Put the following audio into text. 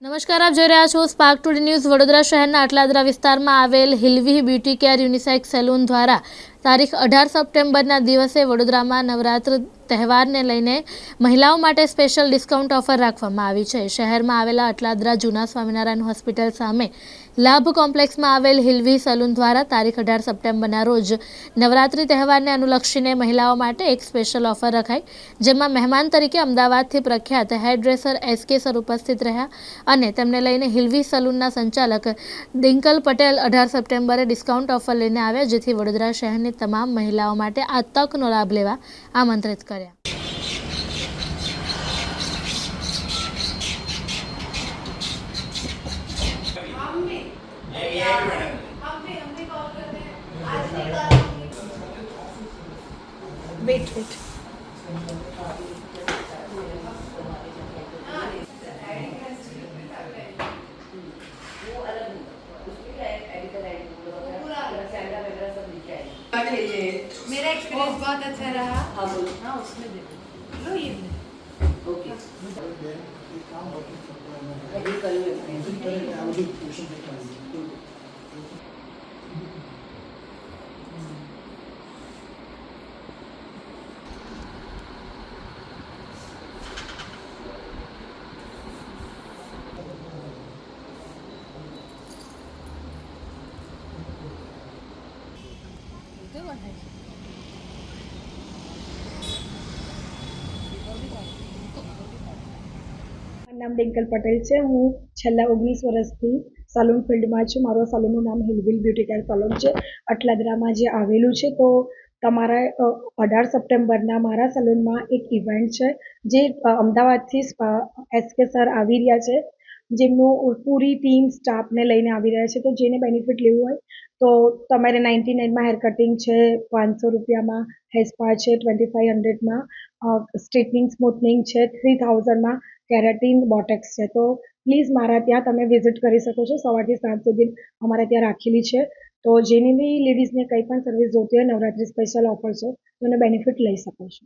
નમસ્કાર, આપ જોઈ રહ્યા છો સ્પાર્ક ટુડે ન્યૂઝ। વડોદરા શહેરના અટલાદરા વિસ્તારમાં આવેલ હિલવી બ્યુટી કેર યુનિસેક્સ સેલૂન દ્વારા તારીખ 18 સપ્ટેમ્બરના દિવસે વડોદરામાં નવરાત્ર તહેવારને લઈને મહિલાઓ માટે સ્પેશિયલ ડિસ્કાઉન્ટ ઓફર રાખવામાં આવી છે। શહેરમાં આવેલા અટલાદરા જૂના સ્વામિનારાયણ હોસ્પિટલ સામે લાભ કોમ્પ્લેક્સમાં આવેલ હિલવી સલૂન દ્વારા તારીખ 18 સપ્ટેમ્બરના રોજ નવરાત્રી તહેવારને અનુલક્ષીને મહિલાઓ માટે એક સ્પેશિયલ ઓફર રખાઈ, જેમાં મહેમાન તરીકે અમદાવાદથી પ્રખ્યાત હેરડ્રેસર SK સર ઉપસ્થિત રહ્યા અને તેમને લઈને હિલવી સલૂનના સંચાલક દિંકલ પટેલ 18 સપ્ટેમ્બરે ડિસ્કાઉન્ટ ઓફર લઈને આવ્યા, જેથી વડોદરા શહેરની તમામ મહિલાઓ માટે આ તકનો લાભ લેવા આમંત્રિત કર્યા। वेट मेरा एक्सपीरियंस बहुत अच्छा रहा। हाँ बोलो। हाँ उसमें देखो लो ये ओके નામ ડિંકલ પટેલ છે। હું છેલ્લા 19 વર્ષથી સલૂન ફિલ્ડમાં છું। મારું સલૂનનું નામ હિલવિલ બ્યુટી કેર સલૂન છે, અટલાદરામાં જે આવેલું છે। તો તમારા 18 સપ્ટેમ્બરના મારા સલૂનમાં એક ઇવેન્ટ છે, જે અમદાવાદથી SK સર આવી રહ્યા છે, જેમનું પૂરી ટીમ સ્ટાફને લઈને આવી રહ્યા છે। તો જેને બેનિફિટ લેવું હોય તો તમારે 99માં હેર કટિંગ છે, 500 રૂપિયામાં હેર સ્પા છે, 2500માં સ્ટ્રેટનિંગ સ્મૂથનિંગ છે, 3000માં કેરાટીન બોટેક્સ છે। તો પ્લીઝ મારા ત્યાં તમે વિઝિટ કરી શકો છો। સવારથી સાંજ સુધી અમારે ત્યાં રાખેલી છે। તો જેની બી લેડીઝને કંઈ પણ સર્વિસ જોતી હોય, નવરાત્રી સ્પેશિયલ ઓફર છે, તો એને બેનિફિટ લઈ શકો છો।